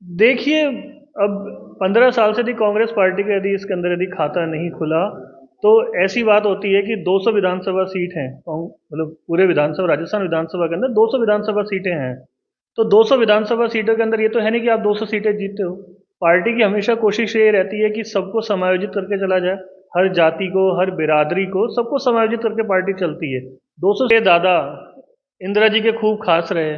देखिए, अब 15 साल से यदि कांग्रेस पार्टी का यदि इसके अंदर यदि खाता नहीं खुला, तो ऐसी बात होती है कि 200 विधानसभा सीट हैं, मतलब पूरे विधानसभा राजस्थान विधानसभा के अंदर 200 विधानसभा सीटें हैं। तो 200 विधानसभा सीटों के अंदर ये तो है नहीं कि आप 200 सीटें जीतते हो। पार्टी की हमेशा कोशिश ये रहती है कि सबको समायोजित करके चला जाए, हर जाति को, हर बिरादरी को, सबको समायोजित करके पार्टी चलती है। 200 से दादा इंदिरा जी के खूब खास रहे,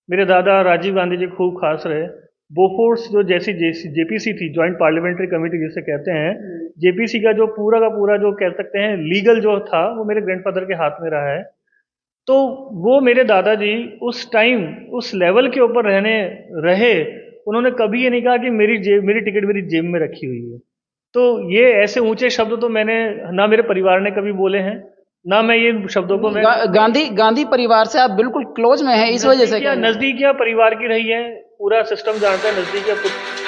मेरे दादा राजीव गांधी जी खूब खास रहे। बोफोर्स जो जैसी जेपीसी थी, जॉइंट पार्लियामेंट्री कमेटी जिसे कहते हैं, जेपीसी का पूरा जो कह सकते हैं लीगल जो था वो मेरे ग्रैंडफादर के हाथ में रहा है। तो वो मेरे दादाजी उस टाइम उस लेवल के ऊपर रहे। उन्होंने कभी ये नहीं कहा कि मेरी टिकट मेरी जेब में रखी हुई है। तो ये ऐसे ऊंचे शब्द तो मैंने ना मेरे परिवार ने कभी बोले हैं, ना मैं ये शब्दों को मैं गांधी गांधी परिवार से आप बिल्कुल क्लोज में हैं, इस वजह से कह रहे हैं। नजदीकियां परिवार की रही है, पूरा सिस्टम जानता है नजदीकियां। दोस्तों,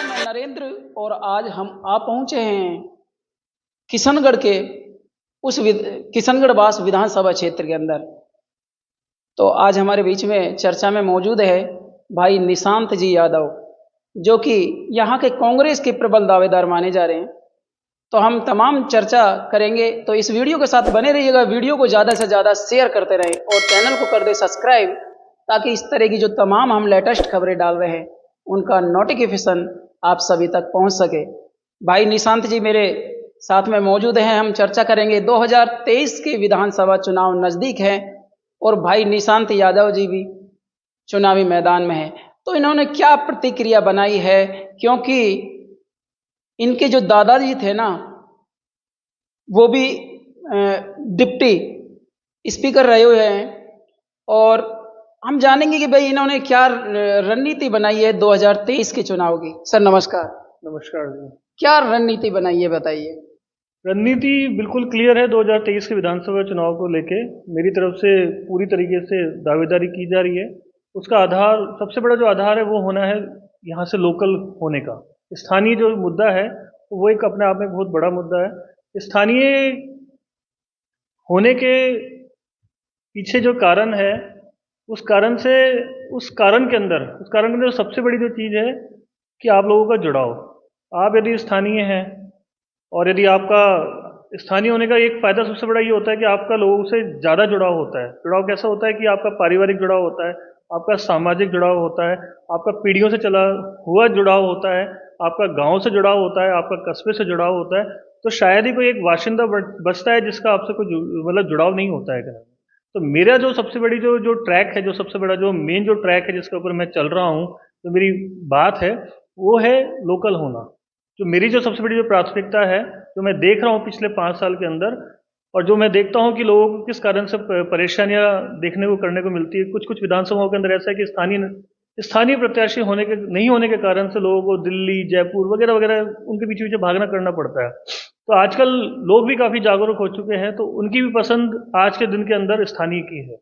मैं नरेंद्र और आज हम आ पहुंचे हैं किशनगढ़ के किशनगढ़ बास विधानसभा क्षेत्र के अंदर। तो आज हमारे बीच में चर्चा में मौजूद है भाई निशांत जी यादव, जो कि यहाँ के कांग्रेस के प्रबल दावेदार माने जा रहे हैं। तो हम तमाम चर्चा करेंगे, तो इस वीडियो के साथ बने रहिएगा। वीडियो को ज़्यादा से ज़्यादा शेयर करते रहें और चैनल को कर दे सब्सक्राइब, ताकि इस तरह की जो तमाम हम लेटेस्ट खबरें डाल रहे हैं उनका नोटिफिकेशन आप सभी तक पहुंच सके। भाई निशांत जी मेरे साथ में मौजूद हैं, हम चर्चा करेंगे। 2023 के विधानसभा चुनाव नज़दीक हैं और भाई निशांत यादव जी भी चुनावी मैदान में हैं। तो इन्होंने क्या प्रतिक्रिया बनाई है, क्योंकि इनके जो दादाजी थे ना, वो भी डिप्टी स्पीकर रहे हुए हैं। और हम जानेंगे कि भाई इन्होंने क्या रणनीति बनाई है 2023 के चुनाव की। सर नमस्कार। नमस्कार जी। क्या रणनीति बनाई है बताइए। रणनीति बिल्कुल क्लियर है। 2023 के विधानसभा चुनाव को लेके मेरी तरफ से पूरी तरीके से दावेदारी की जा रही है। उसका आधार, सबसे बड़ा जो आधार है वो होना है यहाँ से लोकल होने का। स्थानीय जो मुद्दा है वो एक अपने आप में बहुत बड़ा मुद्दा है। स्थानीय होने के पीछे जो कारण है, उस कारण से उस कारण के अंदर सबसे बड़ी जो चीज़ है कि आप लोगों का जुड़ाव। आप यदि स्थानीय हैं और यदि आपका स्थानीय होने का एक फ़ायदा सबसे बड़ा ये होता है कि आपका लोगों से ज़्यादा जुड़ाव होता है। जुड़ाव कैसा होता है कि आपका पारिवारिक जुड़ाव होता है, आपका सामाजिक जुड़ाव होता है, आपका पीढ़ियों से चला हुआ जुड़ाव होता है, आपका गांव से जुड़ाव होता है, आपका कस्बे से जुड़ाव होता है। तो शायद ही कोई एक वाशिंदा बचता है जिसका आपसे कोई मतलब जुड़ाव नहीं होता है। तो मेरा जो सबसे बड़ी जो जो ट्रैक है, जो सबसे बड़ा जो मेन जो ट्रैक है जिसके ऊपर मैं चल रहा हूँ, जो मेरी बात है वो है लोकल होना। जो मेरी जो सबसे बड़ी जो प्राथमिकता है, जो मैं देख रहा हूँ पिछले 5 साल के अंदर, और जो मैं देखता हूँ कि लोगों को किस कारण से परेशानियां देखने को करने को मिलती है। कुछ कुछ विधानसभाओं के अंदर ऐसा है कि स्थानीय प्रत्याशी नहीं होने के कारण से लोगों को दिल्ली, जयपुर वगैरह वगैरह उनके पीछे पीछे भागना करना पड़ता है। तो आजकल लोग भी काफ़ी जागरूक हो चुके हैं, तो उनकी भी पसंद आज के दिन के अंदर स्थानीय की है।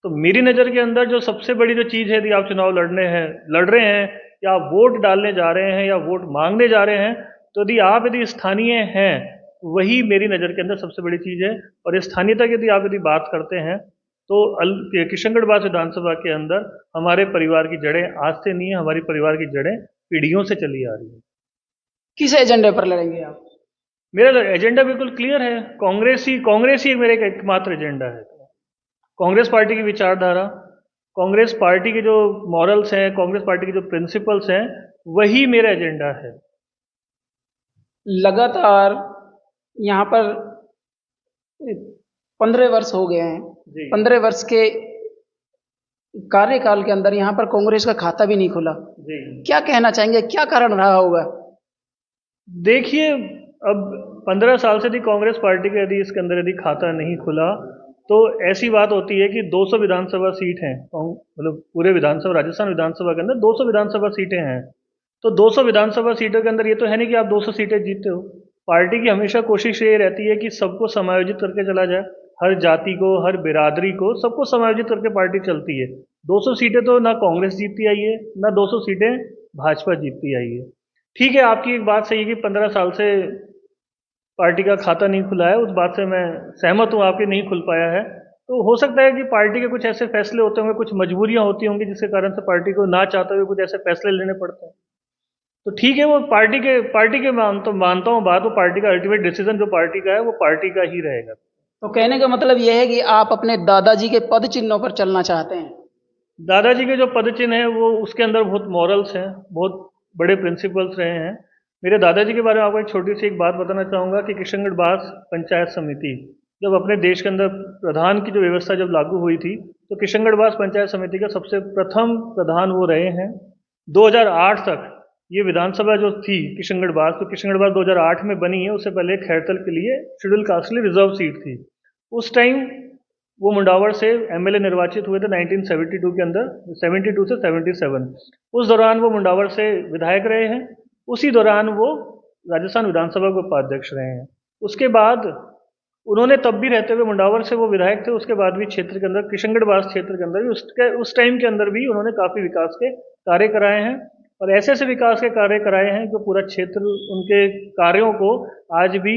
तो मेरी नज़र के अंदर जो सबसे बड़ी जो चीज़ है, यदि आप चुनाव लड़ रहे हैं या आप वोट डालने जा रहे हैं या वोट मांगने जा रहे हैं, तो यदि स्थानीय हैं, वही मेरी नज़र के अंदर सबसे बड़ी चीज़ है। और स्थानीयता की यदि बात करते हैं, तो किशनगढ़ बास विधानसभा के अंदर हमारे परिवार की जड़ें आज से नहीं है, हमारी परिवार की जड़ें पीढ़ियों से चली आ रही है। किस एजेंडे पर लड़ेंगे आप? मेरा एजेंडा बिल्कुल क्लियर है। कांग्रेस ही मेरा एकमात्र एजेंडा है। कांग्रेस पार्टी की विचारधारा, कांग्रेस पार्टी के जो मॉरल्स हैं, कांग्रेस पार्टी के जो प्रिंसिपल्स हैं, वही मेरा एजेंडा है। लगातार यहाँ पर 15 वर्ष हो गए हैं। 15 वर्ष के कार्यकाल के अंदर यहाँ पर कांग्रेस का खाता भी नहीं खुला। क्या कहना चाहेंगे, क्या कारण रहा होगा? देखिए, अब 15 साल से यदि कांग्रेस पार्टी का यदि इसके अंदर यदि खाता नहीं खुला, तो ऐसी बात होती है कि 200 विधानसभा सीट हैं, मतलब पूरे विधानसभा राजस्थान विधानसभा के अंदर 200 विधानसभा सीटें हैं। तो 200 विधानसभा सीटों के अंदर ये तो है नहीं कि आप 200 सीटें जीतते हो। पार्टी की हमेशा कोशिश ये रहती है कि सबको समायोजित करके चला जाए, हर जाति को, हर बिरादरी को, सबको समायोजित करके पार्टी चलती है। 200 सीटें तो ना कांग्रेस जीतती आई है, ना 200 सीटें भाजपा जीतती आई है। ठीक है, आपकी एक बात सही है कि 15 साल से पार्टी का खाता नहीं खुला है, उस बात से मैं सहमत हूँ आपके, नहीं खुल पाया है। तो हो सकता है कि पार्टी के कुछ ऐसे फैसले होते होंगे, कुछ मजबूरियां होती होंगी जिसके कारण से पार्टी को ना चाहते हुए कुछ ऐसे फैसले लेने पड़ते हैं। तो ठीक है, वो पार्टी के मानता हूँ बात, वो पार्टी का अल्टीमेट डिसीजन जो पार्टी का है वो पार्टी का ही रहेगा। तो कहने का मतलब यह है कि आप अपने दादाजी के पद चिन्हों पर चलना चाहते हैं। दादाजी के जो पद चिन्ह हैं वो उसके अंदर बहुत मॉरल्स हैं, बहुत बड़े प्रिंसिपल्स रहे हैं। मेरे दादाजी के बारे में आपको एक छोटी सी एक बात बताना चाहूँगा कि किशनगढ़ बास पंचायत समिति जब अपने देश के अंदर प्रधान की जो व्यवस्था जब लागू हुई थी, तो किशनगढ़ बास पंचायत समिति का सबसे प्रथम प्रधान वो रहे हैं। 2008 तक ये विधानसभा जो थी किशनगढ़ बास, तो किशनगढ़ बास 2008 में बनी है, उससे पहले खैरतल के लिए शेड्यूल कास्ट के लिए रिजर्व सीट थी। उस टाइम वो मुंडावर से एमएलए निर्वाचित हुए थे 1972 के अंदर, 72 से 77। उस दौरान वो मुंडावर से विधायक रहे हैं, उसी दौरान वो राजस्थान विधानसभा के उपाध्यक्ष रहे हैं। उसके बाद उन्होंने तब भी रहते हुए मुंडावर से वो विधायक थे, उसके बाद भी क्षेत्र के अंदर किशनगढ़ बास क्षेत्र के अंदर भी उस टाइम के अंदर भी उन्होंने काफ़ी विकास के कार्य कराए हैं, और ऐसे ऐसे विकास के कार्य कराए हैं जो पूरा क्षेत्र उनके कार्यों को आज भी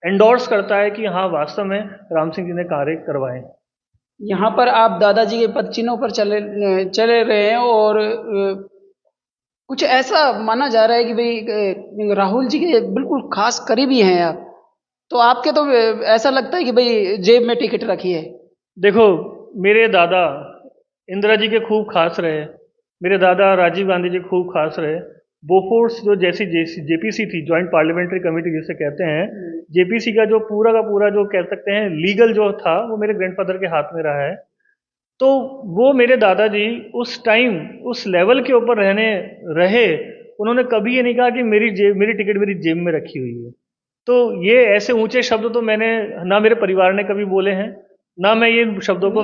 एंडोर्स करता है कि हाँ वास्तव में राम सिंह जी ने कार्य करवाए हैं। यहाँ पर आप दादाजी के पद चिन्हों पर चले रहे हैं, और कुछ ऐसा माना जा रहा है कि भाई राहुल जी के बिल्कुल खास करीबी हैं आप, तो आपके तो ऐसा लगता है कि भाई जेब में टिकट रखी है। देखो, मेरे दादा इंदिरा जी के खूब खास रहे, मेरे दादा राजीव गांधी जी खूब खास रहे। बोफोर्स जो जैसी जेपीसी थी, ज्वाइंट पार्लियामेंट्री कमेटी जिसे कहते हैं, जेपीसी का जो पूरा जो कह सकते हैं लीगल जो था वो मेरे ग्रैंडफादर के हाथ में रहा है। तो वो मेरे दादाजी उस टाइम उस लेवल के ऊपर रहे, उन्होंने कभी ये नहीं कहा कि मेरी टिकट मेरी जेब में रखी हुई है। तो ये ऐसे ऊंचे शब्द तो मैंने ना मेरे परिवार ने कभी बोले हैं, ना मैं ये शब्दों को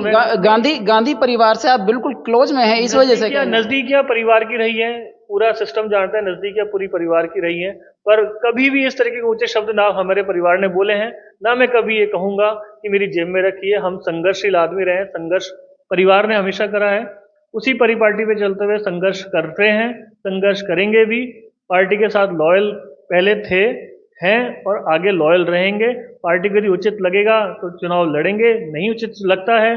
गांधी परिवार से आप बिल्कुल क्लोज में हैं, इस वजह से नजदीकियां परिवार की रही है, पूरा सिस्टम जानता है, नजदीकियां पूरी परिवार की रही है। पर कभी भी इस तरह के ऊंचे शब्द ना हमारे परिवार ने बोले हैं, ना मैं कभी ये कहूंगा कि मेरी जेब में रखी है। हम संघर्षशील आदमी रहे, संघर्ष परिवार ने हमेशा करा है, उसी परिपाटी पे चलते हुए संघर्ष करते हैं, संघर्ष करेंगे भी। पार्टी के साथ लॉयल पहले थे, हैं और आगे लॉयल रहेंगे। पार्टी को यदि उचित लगेगा तो चुनाव लड़ेंगे, नहीं उचित लगता है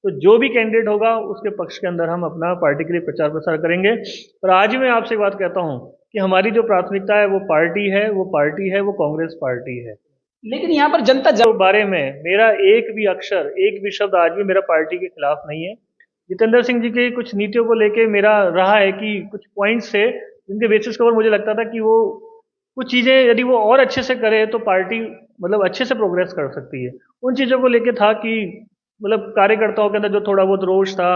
तो जो भी कैंडिडेट होगा उसके पक्ष के अंदर हम अपना पार्टी के लिए प्रचार प्रसार करेंगे। पर आज ही मैं आपसे एक बात कहता हूं कि हमारी जो प्राथमिकता है वो पार्टी है, वो कांग्रेस पार्टी है। लेकिन यहाँ पर जनता बारे में मेरा एक भी अक्षर, एक भी शब्द आज भी मेरा पार्टी के खिलाफ नहीं है। जितेंद्र सिंह जी की कुछ नीतियों को लेके मेरा रहा है कि कुछ पॉइंट्स से जिनके बेसिस के ऊपर मुझे लगता था कि वो कुछ चीज़ें यदि वो और अच्छे से करे तो पार्टी मतलब अच्छे से प्रोग्रेस कर सकती है। उन चीज़ों को लेके था कि मतलब कार्यकर्ताओं के अंदर जो थोड़ा बहुत रोष था,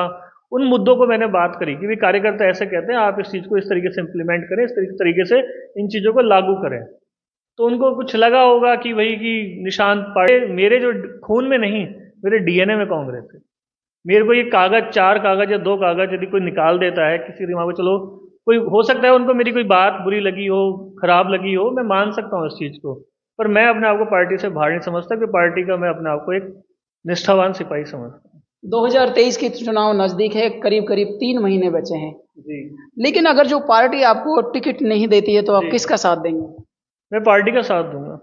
उन मुद्दों को मैंने बात करी कि भाई कार्यकर्ता ऐसे कहते हैं, आप इस चीज़ को इस तरीके से इम्प्लीमेंट करें, इस तरीके से इन चीज़ों को लागू करें। तो उनको कुछ लगा होगा कि भाई कि निशांत पार्टी मेरे जो खून में नहीं, मेरे डीएनए में कांग्रेस है। मेरे को ये कागज, 4 कागज या 2 कागज यदि कोई निकाल देता है किसी दिमाग में, चलो कोई हो सकता है उनको मेरी कोई बात बुरी लगी हो, खराब लगी हो, मैं मान सकता हूँ इस चीज़ को, पर मैं अपने आप को पार्टी से बाहर नहीं समझता कि पार्टी का मैं अपने आप को एक निष्ठावान सिपाही समझता हूँ। 2023 के चुनाव नजदीक है, करीब करीब 3 महीने बचे हैं जी। लेकिन अगर जो पार्टी आपको टिकट नहीं देती है तो आप किसका साथ देंगे? मैं पार्टी का साथ दूंगा।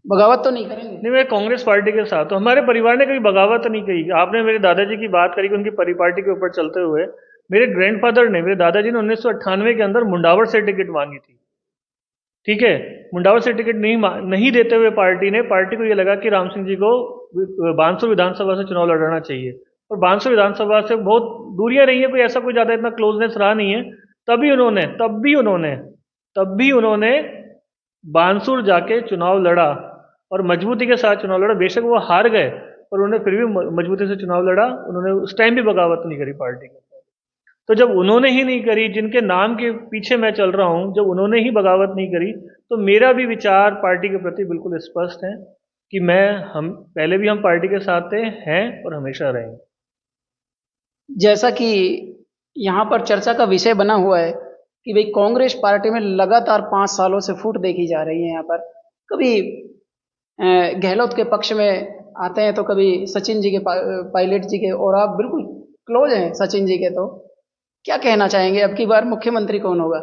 बगावत तो नहीं करेंगे? नहीं, मैं कांग्रेस पार्टी के साथ हूँ। हमारे परिवार ने कभी बगावत नहीं कही। आपने मेरे दादाजी की बात करी कि उनकी परिपाटी के ऊपर चलते हुए मेरे ग्रैंडफादर ने, मेरे दादाजी ने 1998 के अंदर मुंडावर से टिकट मांगी थी। ठीक है, मुंडावर से टिकट नहीं देते हुए पार्टी को ये लगा कि राम सिंह जी को बानसूर विधानसभा से चुनाव लड़ाना चाहिए, और बानसूर विधानसभा से बहुत दूरियां रही है, कोई ऐसा कोई ज़्यादा इतना क्लोजनेस रहा नहीं है। तब भी उन्होंने बानसूर जाके चुनाव लड़ा और मजबूती के साथ चुनाव लड़ा। बेशक वो हार गए पर उन्होंने फिर भी मजबूती से चुनाव लड़ा। उन्होंने उस टाइम भी बगावत नहीं करी पार्टी के। तो जब उन्होंने ही नहीं करी, जिनके नाम के पीछे मैं चल रहा हूं, जब उन्होंने ही बगावत नहीं करी, तो मेरा भी विचार पार्टी के प्रति बिल्कुल स्पष्ट है। कि हम पहले भी हम पार्टी के साथ थे, हैं और हमेशा रहेंगे। जैसा कि यहाँ पर चर्चा का विषय बना हुआ है कि भाई कांग्रेस पार्टी में लगातार 5 सालों से फूट देखी जा रही है। यहाँ पर कभी गहलोत के पक्ष में आते हैं तो कभी सचिन जी के पायलट जी के, और आप बिल्कुल क्लोज हैं सचिन जी के, तो क्या कहना चाहेंगे अब की बार मुख्यमंत्री कौन होगा?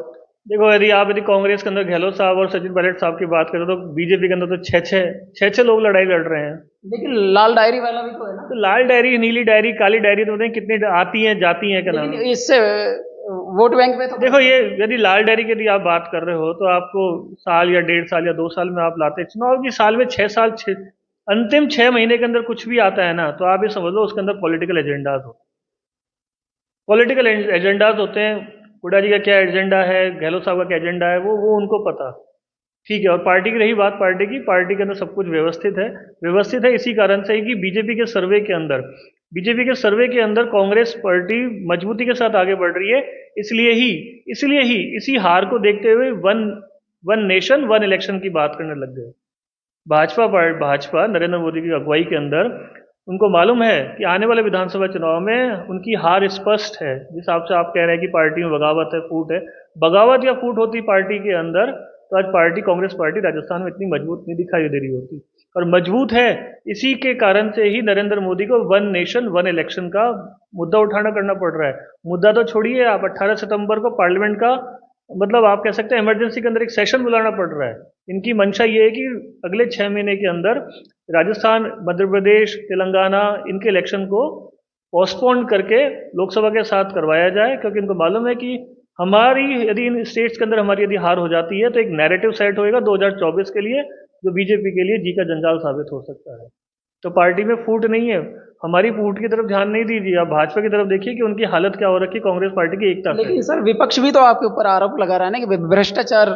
देखो, यदि कांग्रेस के अंदर गहलोत साहब और सचिन पायलट साहब की बात करें तो बीजेपी के अंदर तो छह लोग लड़ाई लड़ रहे हैं। लेकिन लाल डायरी वाला भी तो है ना। तो लाल डायरी, नीली डायरी, काली डायरी तो बताएं कितनी आती हैं जाती हैं, क्या नाम लेकिन है? इससे वोट बैंक में तो देखो, ये यदि लाल डायरी की यदि आप बात कर रहे हो तो आपको साल या 1.5 साल या 2 साल में आप लाते हैं। चुनाव की साल में 6 साल, अंतिम 6 महीने के अंदर कुछ भी आता है ना, तो आप ये समझ लो उसके अंदर पॉलिटिकल एजेंडाज होते हैं। पॉलिटिकल एजेंडाज होते हैं। हुड्डा जी का क्या एजेंडा है, गहलोत साहब का क्या एजेंडा है, वो उनको पता। ठीक है। और पार्टी की रही बात, पार्टी के अंदर सब कुछ व्यवस्थित है इसी कारण से ही कि बीजेपी के सर्वे के अंदर कांग्रेस पार्टी मजबूती के साथ आगे बढ़ रही है। इसलिए ही इसी हार को देखते हुए वन नेशन वन इलेक्शन की बात करने लग गए। भाजपा नरेंद्र मोदी की अगुवाई के अंदर उनको मालूम है कि आने वाले विधानसभा चुनाव में उनकी हार स्पष्ट है। जिस हिसाब से आप कह रहे हैं कि पार्टी में बगावत है, फूट है, बगावत या फूट होती पार्टी के अंदर तो आज कांग्रेस पार्टी राजस्थान में इतनी मजबूत नहीं दिखाई दे रही होती। और मजबूत है इसी के कारण से ही नरेंद्र मोदी को वन नेशन वन इलेक्शन का मुद्दा उठाना करना पड़ रहा है। मुद्दा तो छोड़िए, आप 18 सितंबर को पार्लियामेंट का मतलब आप कह सकते हैं इमरजेंसी के अंदर एक सेशन बुलाना पड़ रहा है। इनकी मंशा ये है कि अगले 6 महीने के अंदर राजस्थान, मध्य प्रदेश, तेलंगाना इनके इलेक्शन को पोस्टपोन करके लोकसभा के साथ करवाया जाए, क्योंकि इनको मालूम है कि हमारी यदि इन स्टेट्स के अंदर हमारी यदि हार हो जाती है तो एक नैरेटिव सेट होएगा 2024 के लिए, जो बीजेपी के लिए जी का जंजाल साबित हो सकता है। तो पार्टी में फूट नहीं है। हमारी फूट की तरफ ध्यान नहीं दीजिए, आप भाजपा की तरफ देखिए कि उनकी हालत क्या हो रखी है कांग्रेस पार्टी की एकता पे। लेकिन सर विपक्ष भी तो आपके ऊपर आरोप लगा रहा है ना कि भ्रष्टाचार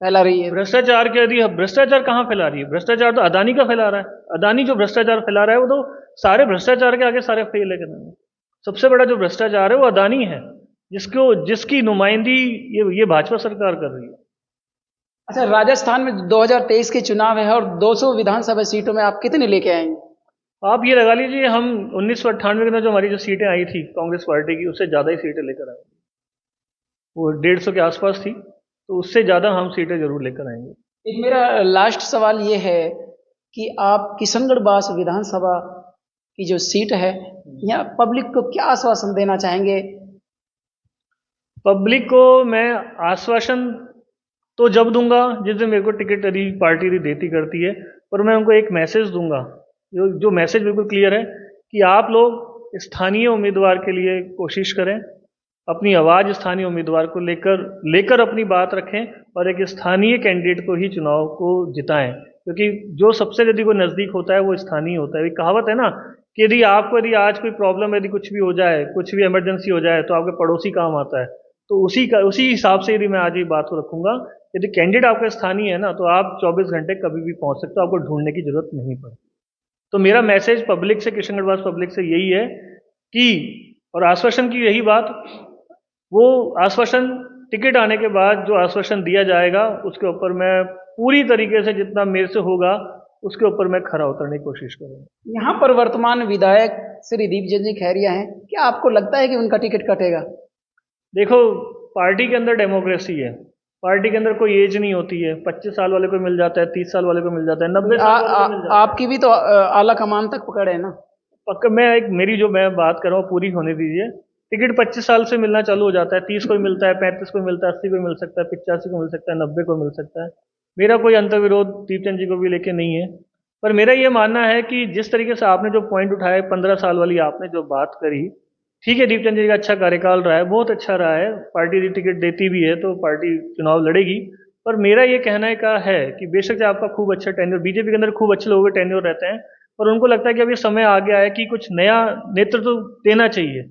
फैला रही है। भ्रष्टाचार के यदि भ्रष्टाचार कहाँ फैला रही है? भ्रष्टाचार तो अदानी का फैला रहा है। अदानी जो भ्रष्टाचार फैला रहा है वो तो सारे भ्रष्टाचार के आगे सारे फेल है। कहना सबसे बड़ा जो भ्रष्टाचार है वो अदानी है, जिसकी नुमाइंदगी ये भाजपा सरकार कर रही है। अच्छा, राजस्थान में 2023 के चुनाव है और 200 विधानसभा सीटों में आप कितने लेके आएंगे? आप ये लगा लीजिए, हम 1998 के अंदर जो हमारी जो सीटें आई थी कांग्रेस पार्टी की, उससे ज़्यादा ही सीटें लेकर आएंगे। वो 150 के आसपास थी, तो उससे ज़्यादा हम सीटें जरूर लेकर आएंगे। एक मेरा लास्ट सवाल ये है कि आप किशनगढ़ बास विधानसभा की जो सीट है, यहाँ पब्लिक को क्या आश्वासन देना चाहेंगे? पब्लिक को मैं आश्वासन तो जब दूंगा जिस दिन मेरे को टिकट यदि पार्टी यदि देती करती है, पर मैं उनको एक मैसेज दूंगा, जो मैसेज बिल्कुल क्लियर है कि आप लोग स्थानीय उम्मीदवार के लिए कोशिश करें, अपनी आवाज़ स्थानीय उम्मीदवार को लेकर अपनी बात रखें और एक स्थानीय कैंडिडेट को ही चुनाव को जिताएं, क्योंकि जो सबसे यदि को नज़दीक होता है वो स्थानीय होता है। एक कहावत है ना कि यदि आज कोई प्रॉब्लम, यदि कुछ भी हो जाए, कुछ भी इमरजेंसी हो जाए तो आपके पड़ोसी काम आता है। तो उसी हिसाब से यदि मैं आज ये बात को रखूंगा, यदि कैंडिडेट आपका स्थानीय है ना तो आप 24 घंटे कभी भी पहुंच सकते हो, आपको ढूंढने की जरूरत नहीं पड़ती। तो मेरा मैसेज पब्लिक से, किशनगढ़ पब्लिक से यही है कि, और आश्वासन की यही बात, वो आश्वासन टिकट आने के बाद जो आश्वासन दिया जाएगा उसके ऊपर मैं पूरी तरीके से जितना मेरे से होगा उसके ऊपर मैं खरा उतरने की कोशिश करूंगा। यहाँ पर वर्तमान विधायक श्री दीपचंद जी खैरिया हैं, क्या आपको लगता है कि उनका टिकट कटेगा? देखो, पार्टी के अंदर डेमोक्रेसी है, पार्टी के अंदर कोई एज नहीं होती है। 25 साल वाले को मिल जाता है, 30 साल वाले को मिल जाता है, 90 साल वाले को मिल जाता है। आपकी भी तो आला कमान तक पकड़ है ना। पक्का मेरी जो मैं बात कर रहा हूँ पूरी होने दीजिए। टिकट 25 साल से मिलना चालू हो जाता है, 30 को मिलता है, 35 को मिलता है, 80 को मिल सकता है, 85 को मिल सकता है, 90 को मिल सकता है। मेरा कोई अंतर्विरोध दीपचंद जी को भी लेके नहीं है, पर मेरा ये मानना है कि जिस तरीके से आपने जो पॉइंट उठाया, 15 साल वाली आपने जो बात करी, ठीक है, दीपचंद जी का अच्छा कार्यकाल रहा है, बहुत अच्छा रहा है, पार्टी यदि टिकट देती भी है तो पार्टी चुनाव लड़ेगी। पर मेरा ये कहना का है कि बेशक से आपका खूब अच्छा टेन्योर, बीजेपी के अंदर खूब अच्छे लोगों के टेन्योर रहते हैं, पर उनको लगता है कि अब ये समय आ गया है कि कुछ नया नेतृत्व देना चाहिए।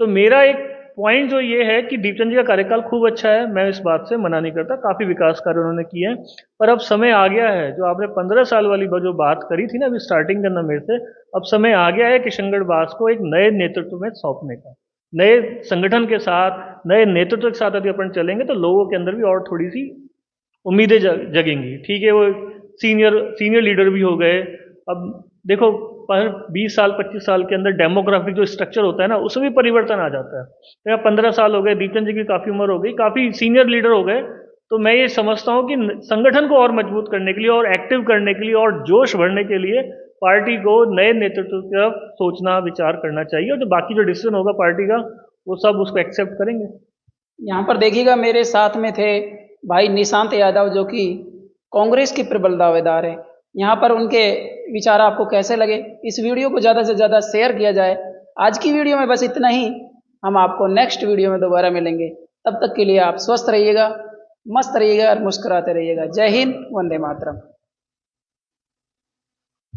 तो मेरा एक पॉइंट जो ये है कि दीपचंद जी का कार्यकाल खूब अच्छा है, मैं इस बात से मना नहीं करता, काफ़ी विकास कार्य उन्होंने किए हैं, पर अब समय आ गया है, जो आपने 15 साल वाली जो बात करी थी ना अभी स्टार्टिंग करना मेरे से, अब समय आ गया है किशनगढ़ बास को एक नए नेतृत्व में सौंपने का। नए संगठन के साथ, नए नेतृत्व के साथ यदि अपन चलेंगे तो लोगों के अंदर भी और थोड़ी सी उम्मीदें जगेंगी। ठीक है, वो सीनियर लीडर भी हो गए। अब देखो, पर 20 साल 25 साल के अंदर डेमोग्राफिक जो स्ट्रक्चर होता है ना, उसमें भी परिवर्तन आ जाता है। तो या 15 साल हो गए, दीपचंद जी की काफ़ी उम्र हो गई, काफ़ी सीनियर लीडर हो गए। तो मैं ये समझता हूँ कि संगठन को और मजबूत करने के लिए और एक्टिव करने के लिए और जोश भरने के लिए पार्टी को नए नेतृत्व की तरफ सोचना विचार करना चाहिए, और जो बाकी जो डिसीजन होगा पार्टी का, वो सब उसको एक्सेप्ट करेंगे। यहाँ पर देखिएगा मेरे साथ में थे भाई निशांत यादव, जो कि कांग्रेस के प्रबल दावेदार हैं। यहाँ पर उनके विचार आपको कैसे लगे? इस वीडियो को ज़्यादा से ज़्यादा शेयर किया जाए। आज की वीडियो में बस इतना ही। हम आपको नेक्स्ट वीडियो में दोबारा मिलेंगे। तब तक के लिए आप स्वस्थ रहिएगा, मस्त रहिएगा और मुस्कुराते रहिएगा। जय हिंद, वंदे मातरम।